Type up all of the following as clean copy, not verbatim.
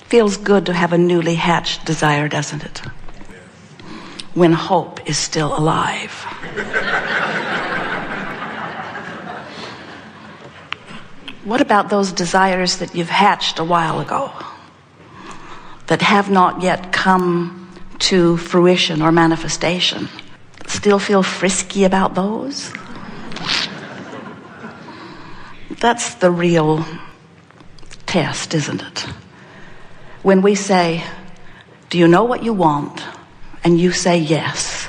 Feels good to have a newly hatched desire, doesn't it? When hope is still alive. What about those desires that you've hatched a while ago that have not yet come to fruition or manifestation? Still feel frisky about those? That's the real test, isn't it? When we say, do you know what you want? And you say yes.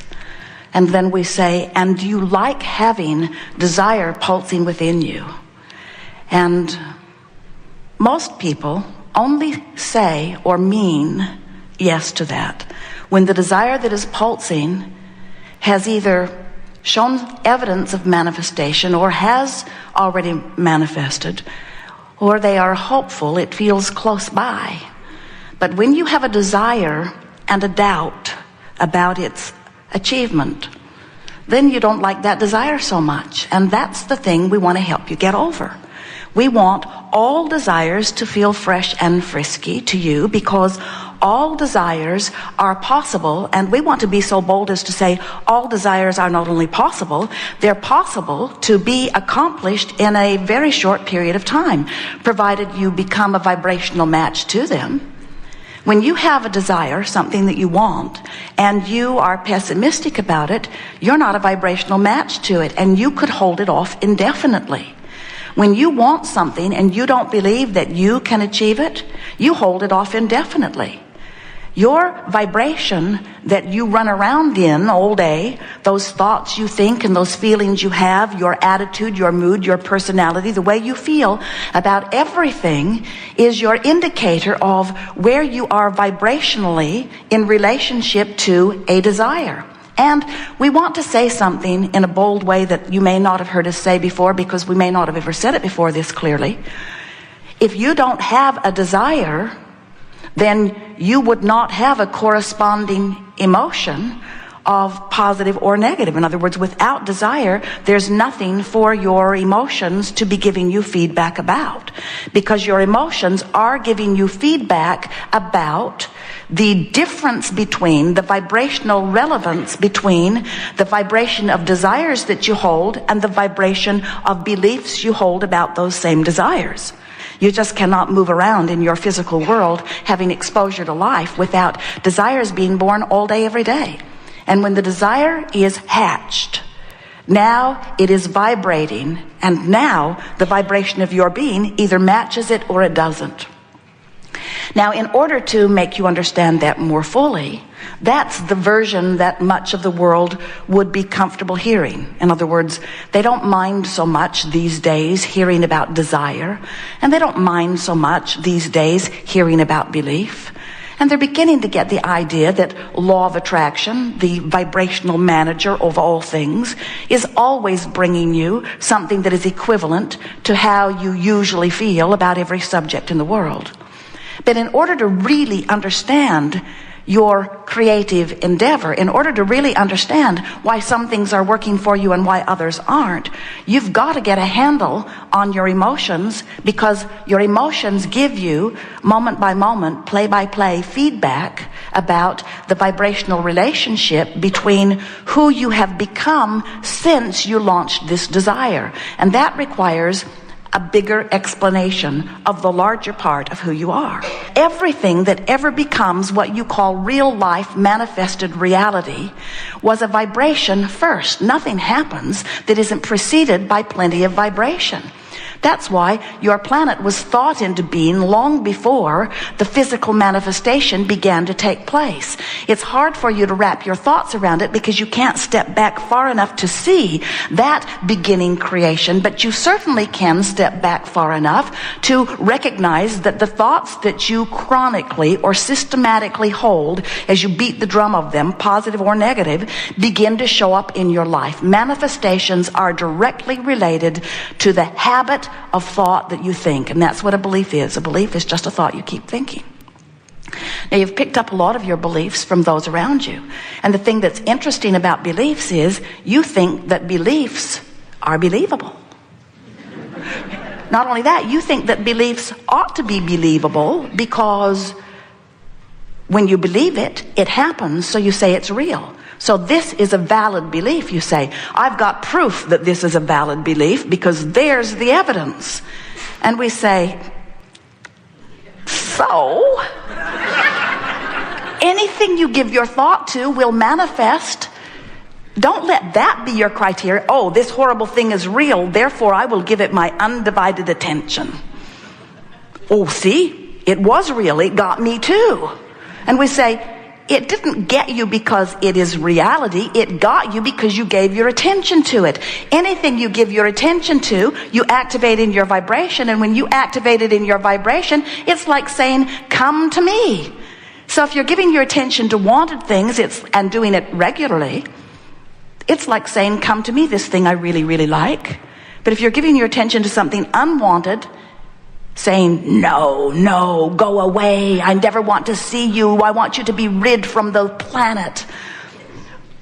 And then we say, and do you like having desire pulsing within you? And most people only say or mean yes to that when the desire that is pulsing has either shown evidence of manifestation or has already manifested, or they are hopeful, it feels close by. But when you have a desire and a doubt about its achievement, then you don't like that desire so much. And that's the thing we want to help you get over. We want all desires to feel fresh and frisky to you, because all desires are possible, and we want to be so bold as to say all desires are not only possible, they're possible to be accomplished in a very short period of time, provided you become a vibrational match to them. When you have a desire, something that you want, and you are pessimistic about it, you're not a vibrational match to it, and you could hold it off indefinitely. When you want something and you don't believe that you can achieve it, you hold it off indefinitely. Your vibration that you run around in all day, those thoughts you think and those feelings you have, your attitude, your mood, your personality, the way you feel about everything is your indicator of where you are vibrationally in relationship to a desire. And we want to say something in a bold way that you may not have heard us say before, because we may not have ever said it before this clearly. If you don't have a desire, then you would not have a corresponding emotion of positive or negative. In other words, without desire, there's nothing for your emotions to be giving you feedback about, because your emotions are giving you feedback about the difference between the vibrational relevance between the vibration of desires that you hold and the vibration of beliefs you hold about those same desires. You just cannot move around in your physical world having exposure to life without desires being born all day, every day. And when the desire is hatched, now it is vibrating, and now the vibration of your being either matches it or it doesn't. Now, in order to make you understand that more fully, that's the version that much of the world would be comfortable hearing. In other words, they don't mind so much these days hearing about desire, and they don't mind so much these days hearing about belief. And they're beginning to get the idea that law of attraction, the vibrational manager of all things, is always bringing you something that is equivalent to how you usually feel about every subject in the world. But in order to really understand your creative endeavor, in order to really understand why some things are working for you and why others aren't, you've got to get a handle on your emotions, because your emotions give you moment by moment, play by play feedback about the vibrational relationship between who you have become since you launched this desire. And that requires a bigger explanation of the larger part of who you are. Everything that ever becomes what you call real life manifested reality was a vibration first. Nothing happens that isn't preceded by plenty of vibration. That's why your planet was thought into being long before the physical manifestation began to take place. It's hard for you to wrap your thoughts around it because you can't step back far enough to see that beginning creation, but you certainly can step back far enough to recognize that the thoughts that you chronically or systematically hold as you beat the drum of them, positive or negative, begin to show up in your life. Manifestations are directly related to the habit of thought that you think, and that's what a belief is. A belief is just a thought you keep thinking. Now, you've picked up a lot of your beliefs from those around you, and the thing that's interesting about beliefs is you think that beliefs are believable. Not only that, you think that beliefs ought to be believable because When you believe it, it happens, so you say it's real. So this is a valid belief, you say. I've got proof that this is a valid belief because there's the evidence. And we say, so? Anything you give your thought to will manifest. Don't let that be your criteria. Oh, this horrible thing is real, therefore I will give it my undivided attention. Oh, see, it was real, it got me too. And we say, it didn't get you because it is reality. It got you because you gave your attention to it. Anything you give your attention to, you activate in your vibration. And when you activate it in your vibration, it's like saying, come to me. So if you're giving your attention to wanted things and doing it regularly, it's like saying, come to me, this thing I really, really like. But if you're giving your attention to something unwanted, saying, no, go away. I never want to see you. I want you to be rid from the planet.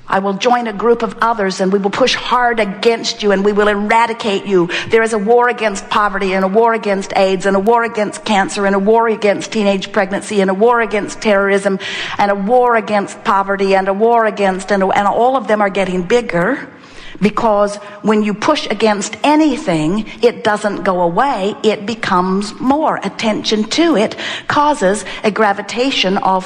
I will join a group of others and we will push hard against you and we will eradicate you. There is a war against poverty and a war against AIDS and a war against cancer and a war against teenage pregnancy and a war against terrorism and a war against poverty and a war against, and all of them are getting bigger. Because when you push against anything, it doesn't go away, it becomes more. Attention to it causes a gravitation of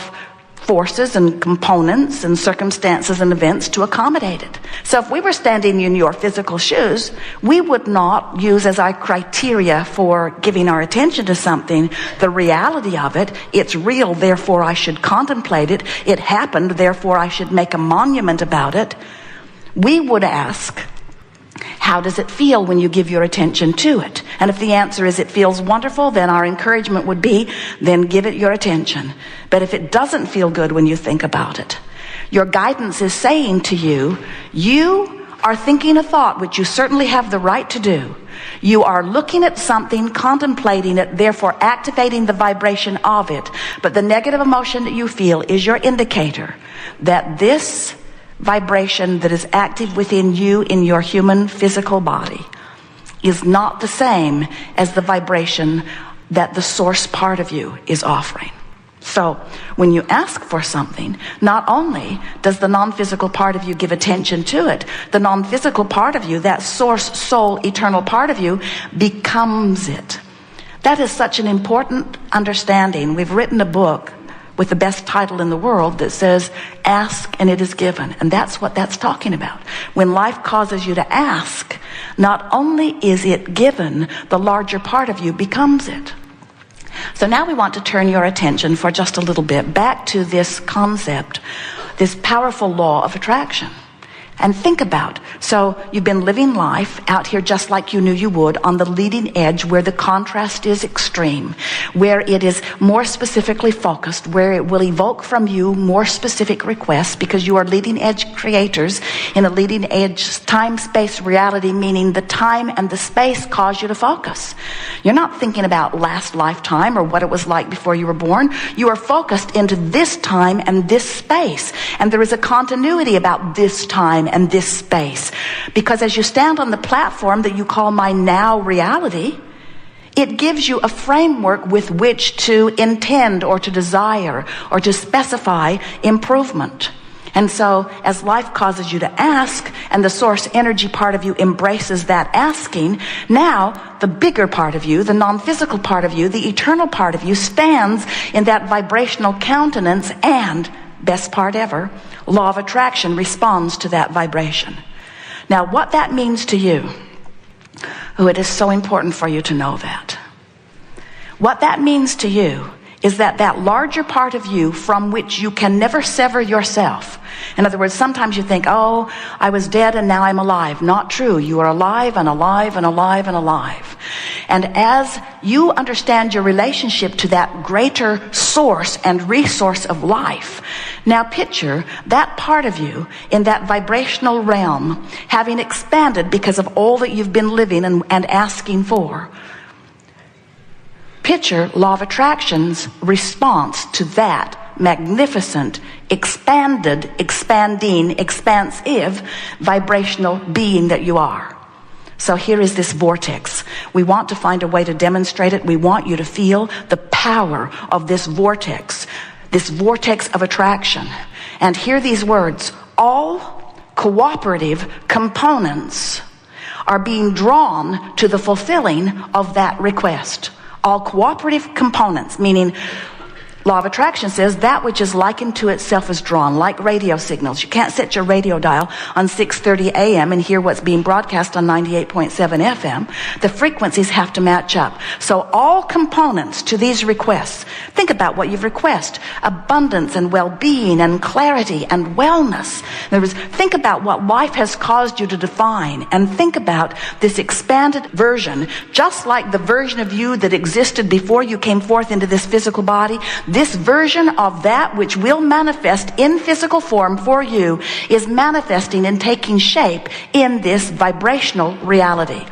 forces and components and circumstances and events to accommodate it. So if we were standing in your physical shoes, we would not use as our criteria for giving our attention to something the reality of it. It's real, therefore I should contemplate it. It happened, therefore I should make a monument about it. We would ask, how does it feel when you give your attention to it? And if the answer is it feels wonderful, then our encouragement would be, then give it your attention. But if it doesn't feel good when you think about it, your guidance is saying to you, you are thinking a thought, which you certainly have the right to do. You are looking at something, contemplating it, therefore activating the vibration of it. But the negative emotion that you feel is your indicator that this vibration that is active within you in your human physical body is not the same as the vibration that the source part of you is offering. So when you ask for something, not only does the non-physical part of you give attention to it, the non-physical part of you, that source, soul, eternal part of you, becomes it. That is such an important understanding. We've written a book with the best title in the world that says, ask and it is given. And that's what that's talking about. When life causes you to ask, not only is it given, the larger part of you becomes it. So now we want to turn your attention for just a little bit back to this concept, this powerful law of attraction. And think about, so you've been living life out here just like you knew you would, on the leading edge where the contrast is extreme, where it is more specifically focused, where it will evoke from you more specific requests because you are leading edge creators in a leading edge time-space reality, meaning the time and the space cause you to focus. You're not thinking about last lifetime or what it was like before you were born. You are focused into this time and this space. And there is a continuity about this time and this space, because as you stand on the platform that you call my now reality, it gives you a framework with which to intend or to desire or to specify improvement. And so as life causes you to ask and the source energy part of you embraces that asking, now the bigger part of you, the non-physical part of you, the eternal part of you stands in that vibrational countenance, and best part ever, law of attraction responds to that vibration. Now, what that means to you, it is so important for you to know that. What that means to you is that that larger part of you from which you can never sever yourself. In other words, sometimes you think, oh, I was dead and now I'm alive. Not true. You are alive and alive and alive and alive. And as you understand your relationship to that greater source and resource of life, now picture that part of you in that vibrational realm having expanded because of all that you've been living and asking for. Picture law of attraction's response to that magnificent, expanded, expanding, expansive vibrational being that you are. So here is this vortex. We want to find a way to demonstrate it. We want you to feel the power of this vortex. this vortex of attraction. And hear these words: all cooperative components are being drawn to the fulfilling of that request. All cooperative components, meaning law of attraction says that which is likened to itself is drawn, like radio signals. You can't set your radio dial on 6:30 a.m. and hear what's being broadcast on 98.7 FM. The frequencies have to match up. So all components to these requests, think about what you've requested: abundance and well-being and clarity and wellness. In other words, think about what life has caused you to define, and think about this expanded version, just like the version of you that existed before you came forth into this physical body. This version of that which will manifest in physical form for you is manifesting and taking shape in this vibrational reality.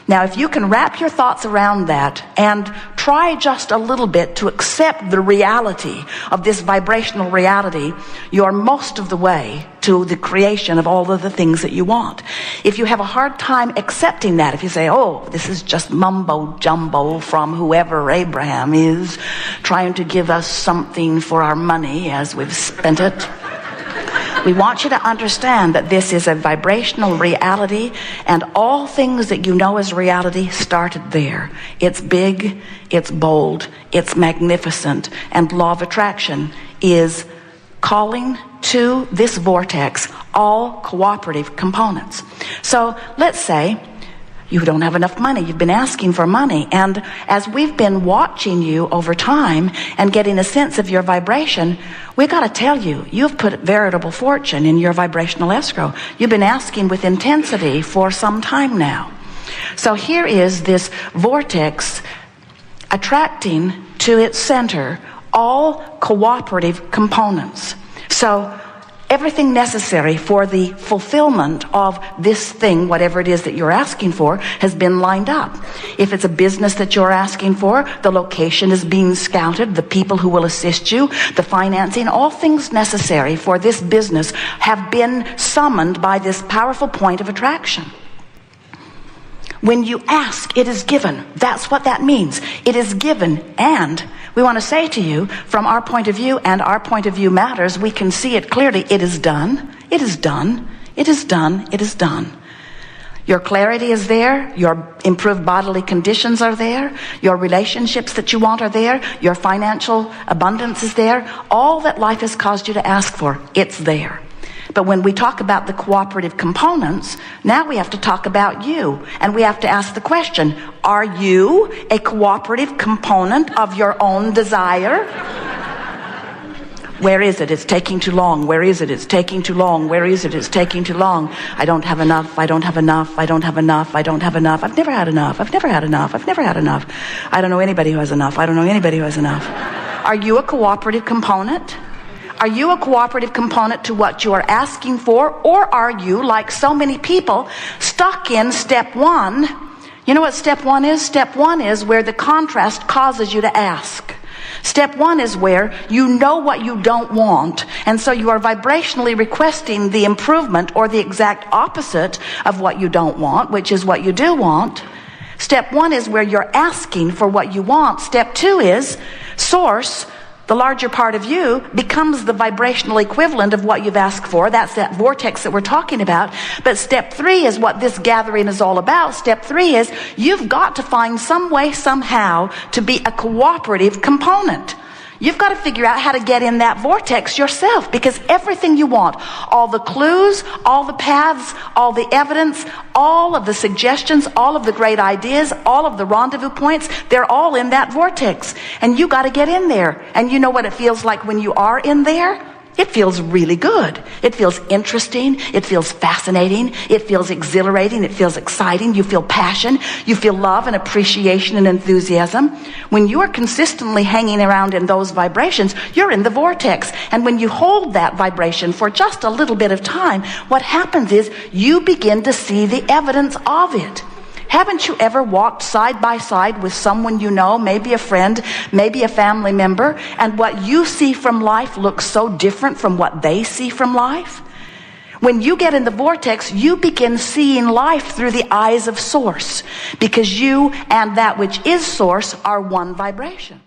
Now, if you can wrap your thoughts around that and try just a little bit to accept the reality of this vibrational reality, you're most of the way to the creation of all of the things that you want. If you have a hard time accepting that, if you say, oh, this is just mumbo jumbo from whoever Abraham is trying to give us something for our money as we've spent it, we want you to understand that this is a vibrational reality, and all things that you know as reality started there. It's big, it's bold, it's magnificent, and law of attraction is calling to this vortex all cooperative components. So let's say you don't have enough money. You've been asking for money. And as we've been watching you over time and getting a sense of your vibration, we've got to tell you, you've put veritable fortune in your vibrational escrow. You've been asking with intensity for some time now. So here is this vortex attracting to its center all cooperative components. So everything necessary for the fulfillment of this thing, whatever it is that you're asking for, has been lined up. If it's a business that you're asking for, the location is being scouted, the people who will assist you, the financing, all things necessary for this business have been summoned by this powerful point of attraction. When you ask, it is given. That's what that means. It is given. And we want to say to you, from our point of view, and our point of view matters, we can see it clearly. It is done. It is done. It is done. It is done. Your clarity is there. Your improved bodily conditions are there. Your relationships that you want are there. Your financial abundance is there. All that life has caused you to ask for, it's there. But when we talk about the cooperative components, now we have to talk about you. And we have to ask the question, are you a cooperative component of your own desire? Where is it? It's taking too long. Where is it? It's taking too long. Where is it? It's taking too long. I don't have enough. I don't have enough. I don't have enough. I don't have enough. I've never had enough. I've never had enough. I've never had enough. I don't know anybody who has enough. I don't know anybody who has enough. Are you a cooperative component? Are you a cooperative component to what you are asking for? Or are you, like so many people, stuck in step one? You know what step one is? Step one is where the contrast causes you to ask. Step one is where you know what you don't want, and so you are vibrationally requesting the improvement or the exact opposite of what you don't want, which is what you do want. Step one is where you're asking for what you want. Step two is source, the larger part of you, becomes the vibrational equivalent of what you've asked for. That's that vortex that we're talking about. But step three is what this gathering is all about. Step three is you've got to find some way, somehow, to be a cooperative component. You've got to figure out how to get in that vortex yourself, because everything you want, all the clues, all the paths, all the evidence, all of the suggestions, all of the great ideas, all of the rendezvous points, they're all in that vortex. And you got to get in there. And you know what it feels like when you are in there? It feels really good. It feels interesting. It feels fascinating. It feels exhilarating. It feels exciting. You feel passion. You feel love and appreciation and enthusiasm. When you are consistently hanging around in those vibrations, you're in the vortex. And when you hold that vibration for just a little bit of time, what happens is you begin to see the evidence of it. Haven't you ever walked side by side with someone you know, maybe a friend, maybe a family member, and what you see from life looks so different from what they see from life? When you get in the vortex, you begin seeing life through the eyes of source, because you and that which is source are one vibration.